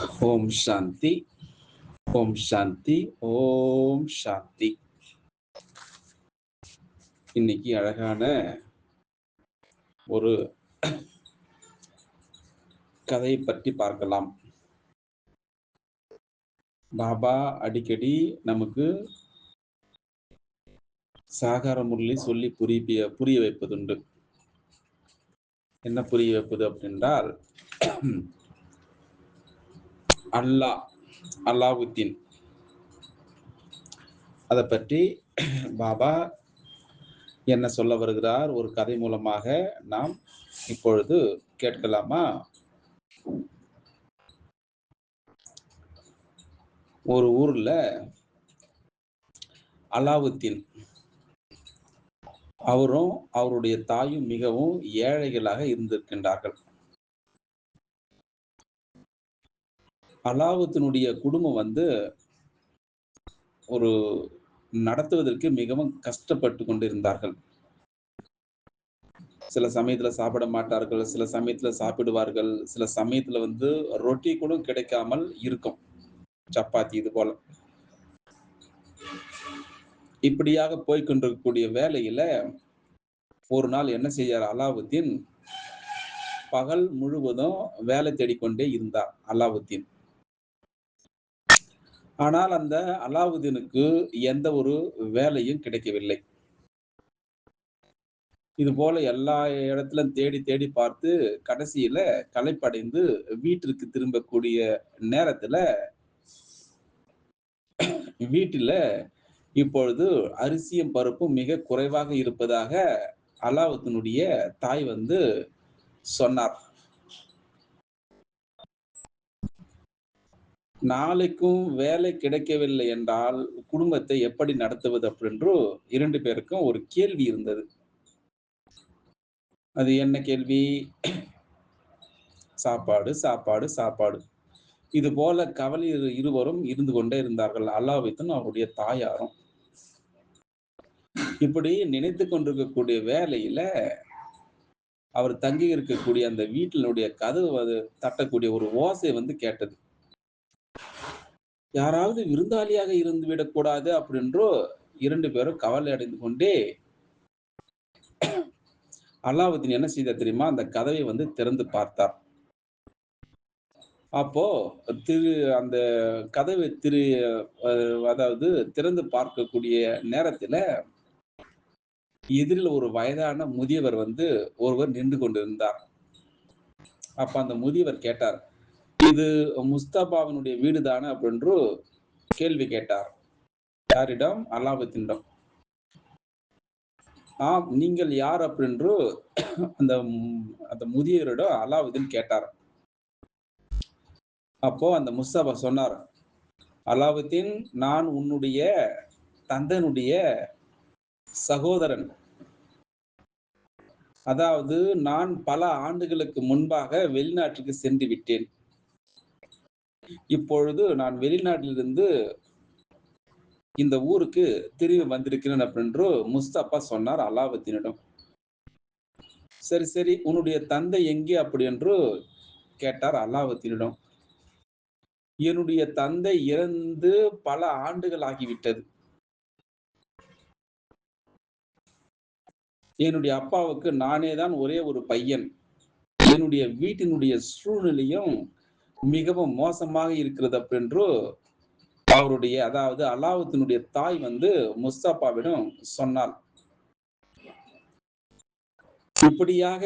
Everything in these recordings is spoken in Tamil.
ஓம் சாந்தி, ஓம் சாந்தி, ஓம் சாந்தி. இன்னைக்கு அழகான ஒரு கதையை பற்றி பார்க்கலாம். பாபா அடிக்கடி நமக்கு சாகார முறையில் சொல்லி புரிய வைப்பதுண்டு. என்ன புரிய வைப்பது அப்படின்றால், அல்லாவுத்தீன் அதை பற்றி பாபா என்ன சொல்ல வருகிறார் ஒரு கதை மூலமாக நாம் இப்பொழுது கேட்கலாமா? ஒரு ஊர்ல அலாவுத்தீன் அவரும் அவருடைய தாயும் மிகவும் ஏழைகளாக இருந்திருக்கின்றார்கள். அலாவுத்தீனுடைய குடும்பம் ஒரு நடத்துவதற்கு மிகவும் கஷ்டப்பட்டு கொண்டிருந்தார்கள். சில சமயத்துல சாப்பிட மாட்டார்கள், சில சமயத்துல சாப்பிடுவார்கள், சில சமயத்துல ரொட்டி கூட கிடைக்காமல் இருக்கும், சப்பாத்தி இது போல. இப்படியாக போய்கொண்டிருக்கக்கூடிய வேலையில ஒரு நாள் என்ன செய்யார் அலாவுத்தீன், பகல் முழுவதும் வேலை தேடிக்கொண்டே இருந்தார் அலாவுத்தீன். ஆனால் அந்த அலாவுத்தீனுக்கு எந்த ஒரு வேலையும் கிடைக்கவில்லை. இது போல எல்லா இடத்திலும் தேடி தேடி பார்த்து கடைசியில களைப்படைந்து வீட்டிற்கு திரும்பக்கூடிய நேரத்துல வீட்டில இப்பொழுது அரிசியும் பருப்பும் மிக குறைவாக இருப்பதாக அலாவுத்தீனுடைய தாய் சொன்னார். நாளைக்கும் வேலை கிடைக்கவில்லை என்றால் குடும்பத்தை எப்படி நடத்துவது அப்படின்று 2 பேருக்கும் ஒரு கேள்வி இருந்தது. அது என்ன கேள்வி? சாப்பாடு, சாப்பாடு, சாப்பாடு. இது போல கவலை இருவரும் இருந்து கொண்டே இருந்தார்கள், அலாவுத்தீன் அவருடைய தாயாரும். இப்படி நினைத்து கொண்டிருக்கக்கூடிய வேலையில அவர் தங்கி இருக்கக்கூடிய அந்த வீட்டினுடைய கதவு தட்டக்கூடிய ஒரு ஓசை கேட்டது. யாராவது விருந்தாளியாக இருந்து விடக்கூடாது அப்படின்றோ 2 பேரும் கவலை அடைந்து கொண்டே அலாவுத்தீன் என்ன செய்தார் தெரியுமா? அந்த கதவை திறந்து பார்த்தார். அப்போ அந்த கதவை அதாவது திறந்து பார்க்கக்கூடிய நேரத்துல எதிரில் ஒரு வயதான முதியவர் ஒருவர் நின்று கொண்டிருந்தார். அப்ப அந்த முதியவர் கேட்டார், இது முஸ்தபாவினுடைய வீடு தானே அப்படின்று கேள்வி கேட்டார். யாரிடம்? அலாவுத்தீனிடம். ஆம், நீங்கள் யார் அப்படின்று அந்த முதியவரிடம் அலாவுத்தீன் கேட்டார். அப்போ அந்த முஸ்தபா சொன்னார், அலாவுத்தீன், நான் உன்னுடைய தந்தையினுடைய சகோதரன். அதாவது நான் பல ஆண்டுகளுக்கு முன்பாக வெளிநாட்டுக்கு சென்று விட்டேன். இப்பொழுது நான் வெளிநாட்டிலிருந்து இந்த ஊருக்கு திரும்பி வந்திருக்கிறேன் அப்படின்று முஸ்தபா சொன்னார் அலாவுத்தீனிடம். சரி சரி, உன்னுடைய தந்தை எங்கே அப்படி என்று கேட்டார் அலாவுத்தீனிடம். என்னுடைய தந்தை இறந்து பல ஆண்டுகள் ஆகிவிட்டது. என்னுடைய அப்பாவுக்கு நானே தான் ஒரே ஒரு பையன். என்னுடைய வீட்டினுடைய சூழ்நிலையும் மிகவும் மோசமாக இருக்கிறது அப்படின்று அவருடைய அதாவது அலாவுத்தீனுடைய தாய் முஸ்தபாவிடம் சொன்னார். இப்படியாக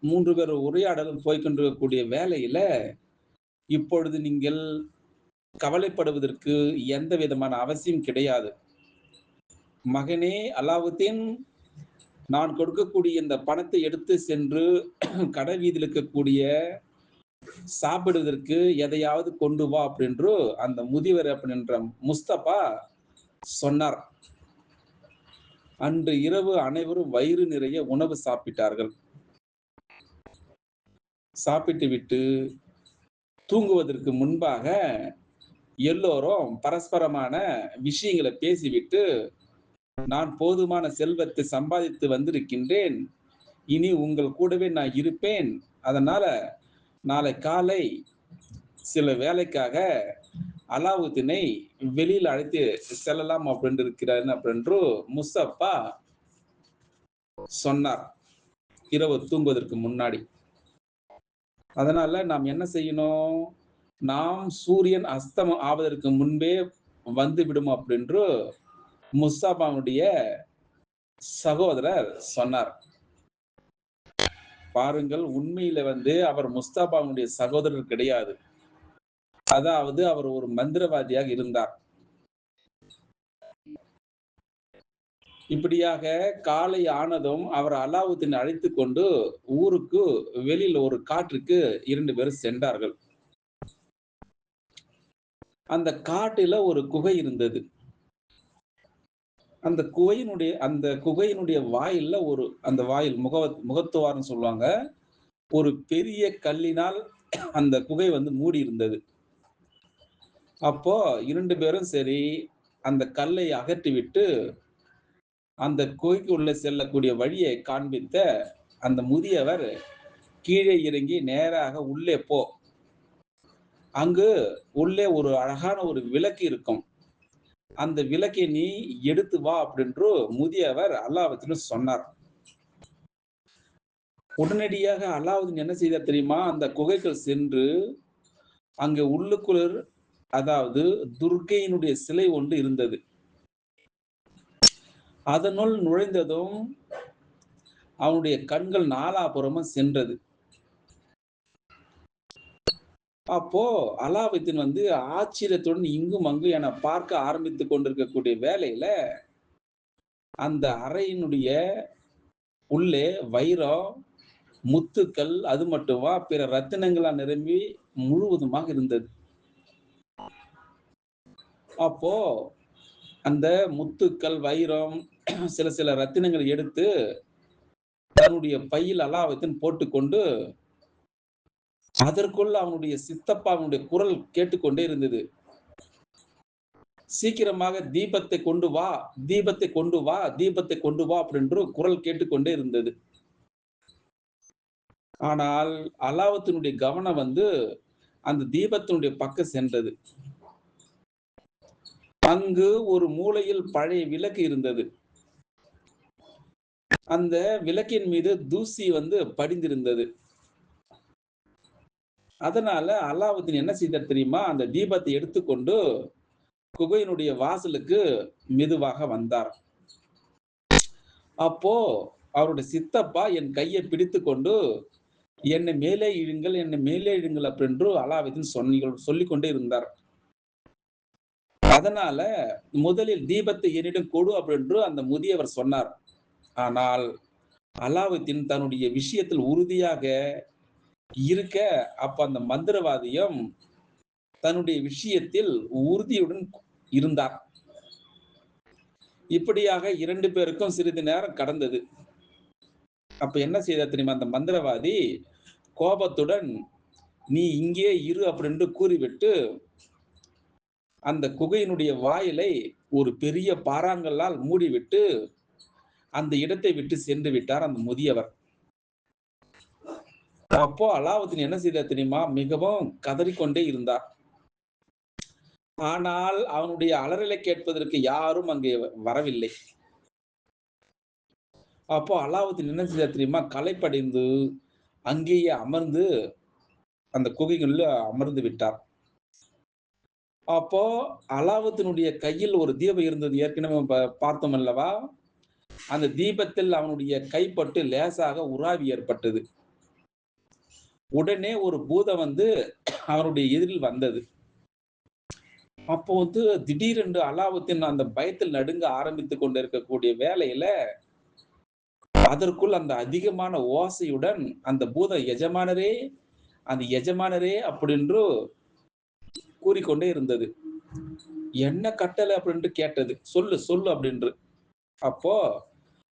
3 பேர் உரையாடலும் போய்கொண்டிருக்கக்கூடிய வேலையில இப்பொழுது நீங்கள் கவலைப்படுவதற்கு எந்த விதமான அவசியம் கிடையாது. மகனே அலாவுத்தீன், நான் கொடுக்கக்கூடிய இந்த பணத்தை எடுத்து சென்று கடை வீதியில் இருக்கக்கூடிய சாப்பிடுவதற்கு எதையாவது கொண்டு வா அப்படின்று அந்த முதியவர் அப்படின்ற முஸ்தபா சொன்னார். அன்று இரவு அனைவரும் வயிறு நிறைய உணவு சாப்பிட்டார்கள். சாப்பிட்டு விட்டு தூங்குவதற்கு முன்பாக எல்லோரும் பரஸ்பரமான விஷயங்களை பேசிவிட்டு, நான் போதுமான செல்வத்தை சம்பாதித்து வந்திருக்கின்றேன், இனி உங்கள் கூடவே நான் இருப்பேன், அதனால நாளை காலை சில வேலைக்காக அலாவுதீனை வெளியில் அழைத்து செல்லலாம் அப்படின்னு இருக்கிறார் அப்படின்னு முஸ்தபா சொன்னார் இரவு தூங்குவதற்கு முன்னாடி. அதனால நாம் என்ன செய்யணும்? நாம் சூரியன் அஸ்தமம் ஆவதற்கு முன்பே வந்து விடும் அப்படின்று முஸ்தபாவுடைய சகோதரர் சொன்னார். பாருங்கள், உண்மையில அவர் முஸ்தபாவுடைய சகோதரர் கிடையாது. அதாவது அவர் ஒரு மந்திரவாதியாக இருந்தார். இப்படியாக காலை ஆனதும் அவர் அலாவுதீன் அழைத்துக் கொண்டு ஊருக்கு வெளியில் ஒரு காட்டுக்கு 2 பேரும் சென்றார்கள். அந்த காட்டுல ஒரு குகை இருந்தது. அந்த குகையினுடைய வாயில்ல அந்த வாயில் முகத்துவார்னு சொல்லுவாங்க. ஒரு பெரிய கல்லினால் அந்த குகை மூடி இருந்தது. அப்போ 2 பேரும் சரி அந்த கல்லை அகற்றிவிட்டு அந்த குகைக்கு உள்ள செல்லக்கூடிய வழியை காண்பித்த அந்த முதியவர் கீழே இறங்கி நேராக உள்ளே போ, அங்கு உள்ளே ஒரு அழகான ஒரு விளக்கு இருக்கும், அந்த விளக்கை நீ எடுத்து வா அப்படின்று முதியவர் அல்லாஹ்விடம் சொன்னார். உடனடியாக அல்லாஹ்வின் என்ன செய்தார் தெரியுமா? அந்த குகைக்குள் சென்று அங்கே உள்ளுக்குள் அதாவது துர்க்கையினுடைய சிலை ஒன்று இருந்தது. அதனுள் நுழைந்ததும் அவனுடைய கண்கள் நாலாபுறமும் சென்றது. அப்போ அலாவுதீன் ஆச்சரியத்துடன் இங்கும் அங்கும் என பார்க்க ஆரம்பித்துக் கொண்டிருக்கக்கூடிய வேளையில அந்த அறையினுடைய உள்ளே வைரம், முத்துக்கள், அது மட்டுமா பிற ரத்தினங்களால் நிரம்பி முழுவதுமாக இருந்தது. அப்போ அந்த முத்துக்கள், வைரம், சில ரத்தினங்களை எடுத்து தன்னுடைய பையில் அலாவுதீன் போட்டுக்கொண்டு அதற்குள்ள அவனுடைய சித்தப்பாவுடைய குரல் கேட்டுக்கொண்டே இருந்தது. சீக்கிரமாக தீபத்தை கொண்டு வா, தீபத்தை கொண்டு வா, தீபத்தை கொண்டு வா அப்படின்று குரல் கேட்டுக்கொண்டே இருந்தது. ஆனால் அலாவுதீனுடைய கவனம் அந்த தீபத்தினுடைய பக்கம் சென்றது. அங்கு ஒரு மூலையில் பழைய விளக்கு இருந்தது. அந்த விளக்கின் மீது தூசி படிந்திருந்தது. அதனால அலாவுதீன் என்ன செய்தார் தெரியுமா? அந்த தீபத்தை எடுத்துக்கொண்டு குகையினுடைய வாசலுக்கு மெதுவாக வந்தார். அப்போ அவருடைய சித்தப்பா என் கையை பிடித்துக் கொண்டு என்னை மேலே இழுங்கள், என்னை மேலே இழுங்கள் அப்படின்று அலாவுதீன் சொல்லிக் கொண்டே இருந்தார். அதனால முதலில் தீபத்தை என்னிடம் கொடு அப்படின்று அந்த முதியவர் சொன்னார். ஆனால் அலாவுதீன் தன்னுடைய விஷயத்தில் உறுதியாக இருக்க, அப்ப அந்த மந்திரவாதியும் தன்னுடைய விஷயத்தில் உறுதியுடன் இருந்தார். இப்படியாக 2 பேருக்கும் சிறிது நேரம் கடந்தது. அப்ப என்ன செய்தார் தெரியுமா? அந்த மந்திரவாதி கோபத்துடன் நீ இங்கே இரு அப்படின்னு கூறிவிட்டு அந்த குகையினுடைய வாயிலை ஒரு பெரிய பாறாங்கல்லால் மூடிவிட்டு அந்த இடத்தை விட்டு சென்று விட்டார் அந்த முதியவர். அப்போ அலாவுதீன் என்ன செய்தார் தெரியுமா? மிகவும் கதறிக்கொண்டே இருந்தார். ஆனால் அவனுடைய அலறலை கேட்பதற்கு யாரும் அங்கே வரவில்லை. அப்போ அலாவுதீன் என்ன செய்தார் தெரியுமா? களைப்படைந்து அங்கேயே அமர்ந்து அந்த குகைக்குள்ள அமர்ந்து விட்டார். அப்போ அலாவுதீனுடைய கையில் ஒரு தீபம் இருந்தது, ஏற்கனவே பார்த்தோம் அல்லவா? அந்த தீபத்தில் அவனுடைய கைப்பட்டு லேசாக உராய்வு ஏற்பட்டது. உடனே ஒரு பூதம் அவனுடைய எதிரில் வந்தது. அப்போ திடீரென்று அலாவுதீன் அந்த பயத்தில் நடுங்க ஆரம்பித்துக் கொண்டிருக்கக்கூடிய வேளையில அதற்குள் அந்த அதிகமான ஓசையுடன் அந்த பூதம் எஜமானரே, அந்த எஜமானரே அப்படின்று கூறிக்கொண்டே இருந்தது. என்ன கட்டளை அப்படின்று கேட்டது. சொல்லு சொல்லு அப்படின்று. அப்போ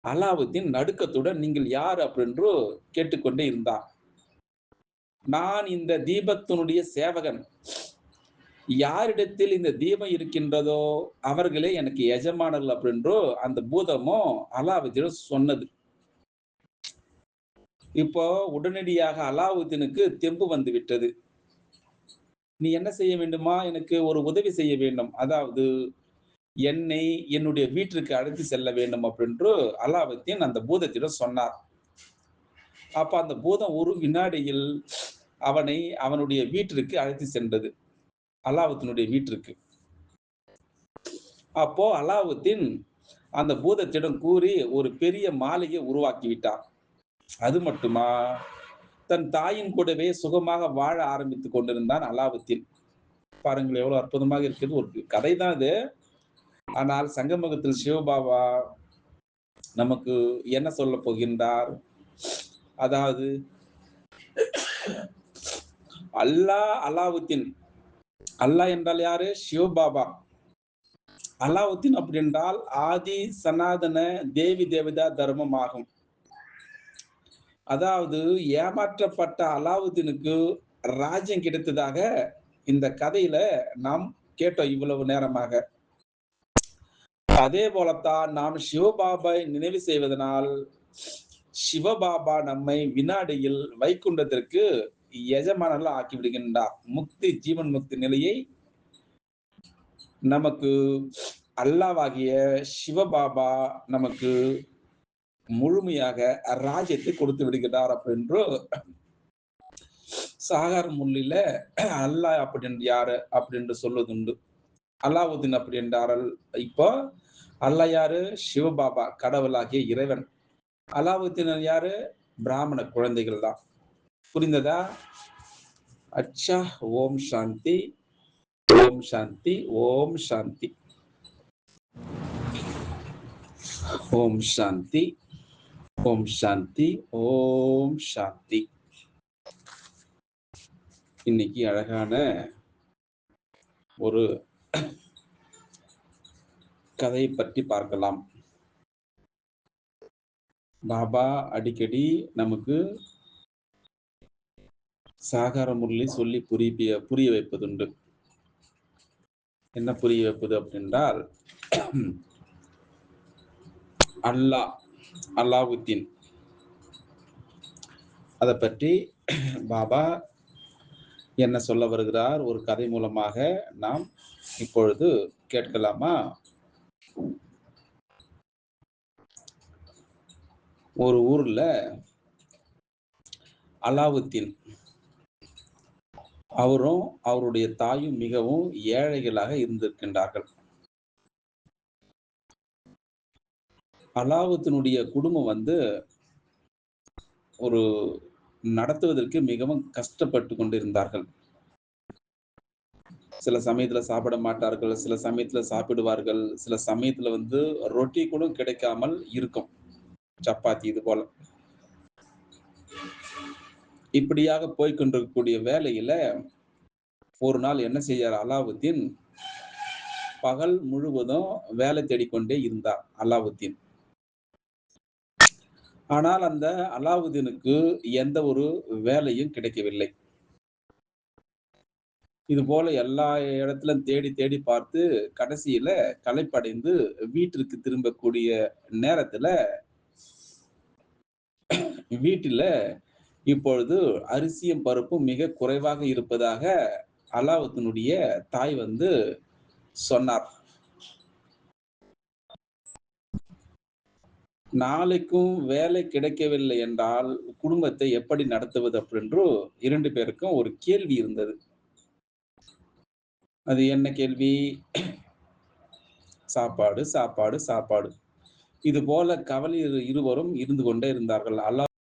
அலாவுதீன் நடுக்கத்துடன் நீங்கள் யார் அப்படின்று கேட்டுக்கொண்டே இருந்தார். நான் இந்த தீபத்தினுடைய சேவகன். யாரிடத்தில் இந்த தீபம் இருக்கின்றதோ அவர்களே எனக்கு எஜமானர்கள் அப்படின்றோ அந்த பூதமோ அலாவுதீன் சொன்னது. இப்போ உடனடியாக அலாவுதீனுக்கு தெம்பு வந்து விட்டது. நீ என்ன செய்ய வேண்டுமா? எனக்கு ஒரு உதவி செய்ய வேண்டும். அதாவது என்னை என்னுடைய வீட்டிற்கு அழைத்து செல்ல வேண்டும் அப்படின்று அலாவுத்தீன் அந்த பூதத்திடம் சொன்னார். அப்ப அந்த பூதம் ஒரு வினாடியில் அவனை அவனுடைய வீட்டிற்கு அழைத்து சென்றது. அலாவுத்தீனுடைய வீட்டிற்கு. அப்போ அலாவுத்தீன் அந்த பூதத்திடம் கூறி ஒரு பெரிய மாளிகை உருவாக்கி விட்டார். அது மட்டுமா, தன் தாயின் கூடவே சுகமாக வாழ ஆரம்பித்துக் கொண்டிருந்தான் அலாவுத்தீன். பாருங்கள் எவ்வளவு அற்புதமாக இருக்கிறது. ஒரு கதை தான் இது. ஆனால் சங்கமகத்தில் சிவபாபா நமக்கு என்ன சொல்லப் போகின்றார்? அதாவது அல்லாஹ் அலாவுத்தீன். அல்லாஹ் என்றால் யாரு? சிவபாபா. அலாவுத்தீன் அப்படி என்றால் ஆதி சனாதன தேவி தேவதா தர்மம் ஆகும். அதாவது ஏமாற்றப்பட்ட அலாவுத்தீனுக்கு ராஜ்யம் கிடைத்ததாக இந்த கதையில நாம் கேட்டோம் இவ்வளவு நேரமாக. அதே போலத்தான் நாம் சிவபாபாவை நினைவு செய்வதனால் சிவபாபா நம்மை வினாடியில் வைகுண்டத்திற்கு எஜமானர்களாக ஆக்கி விடுகின்றார். முக்தி ஜீவன் முக்தி நிலையை நமக்கு அல்லாவாகிய சிவபாபா நமக்கு முழுமையாக ராஜ்யத்தை கொடுத்து விடுகிறார் அப்படின்று சாகர் முல்லில அல்லாஹ் அப்படின்னு யாரு அப்படின்னு சொல்வதுண்டு. அலாவுதீன் அப்படி என்றார்கள். இப்போ அல்லாஹ் யாரு? சிவபாபா, கடவுளாகிய இறைவன். அலாவுதீன் யாரு? பிராமண குழந்தைகள் தான். புரிந்ததா? அச்சா. ஓம் சாந்தி, ஓம் சாந்தி, ஓம் சாந்தி, ஓம் சாந்தி, ஓம் சாந்தி, ஓம் சாந்தி. இன்னைக்கு அழகான ஒரு கதையை பற்றி பார்க்கலாம். பாபா அடிக்கடி நமக்கு சாகார முறையில் சொல்லி புரிய வைப்பதுண்டு. என்ன புரிய வைப்பது அப்படின்றால், அல்லாவுத்தீன் அதை பற்றி பாபா என்ன சொல்ல வருகிறார் ஒரு கதை மூலமாக நாம் இப்பொழுது கேட்கலாமா? ஒரு ஊர்ல அலாவுத்தீன் அவரும் அவருடைய தாயும் மிகவும் ஏழைகளாக இருந்திருக்கின்றார்கள். அலாவுத்தீனுடைய குடும்பம் ஒரு நடத்துவதற்கு மிகவும் கஷ்டப்பட்டு கொண்டிருந்தார்கள். சில சமயத்துல சாப்பிட மாட்டார்கள், சில சமயத்துல சாப்பிடுவார்கள், சில சமயத்துல ரொட்டி கூட கிடைக்காமல் இருக்கும், சப்பாத்தி இது போல. இப்படியாக போய்கொண்டிருக்கக்கூடிய வேலையில ஒரு நாள் என்ன செய்யார் அலாவுத்தீன்? பகல் முழுவதும் வேலை தேடிக்கொண்டே இருந்தார் அலாவுத்தீன். ஆனால் அந்த அலாவுத்தீனுக்கு எந்த ஒரு வேலையும் கிடைக்கவில்லை. இது போல எல்லா இடத்திலும் தேடி தேடி பார்த்து கடைசியில களைப்படைந்து வீட்டிற்கு திரும்பக்கூடிய நேரத்துல வீட்டில இப்பொழுது அரிசியும் பருப்பும் மிக குறைவாக இருப்பதாக அலாவுத்தீனுடைய தாய் சொன்னார். நாளைக்கும் வேலை கிடைக்கவில்லை என்றால் குடும்பத்தை எப்படி நடத்துவது அப்படின்று 2 பேருக்கும் ஒரு கேள்வி இருந்தது. அது என்ன கேள்வி? சாப்பாடு, சாப்பாடு, சாப்பாடு. இது போல கவலையில் இருவரும் இருந்து கொண்டே இருந்தார்கள்.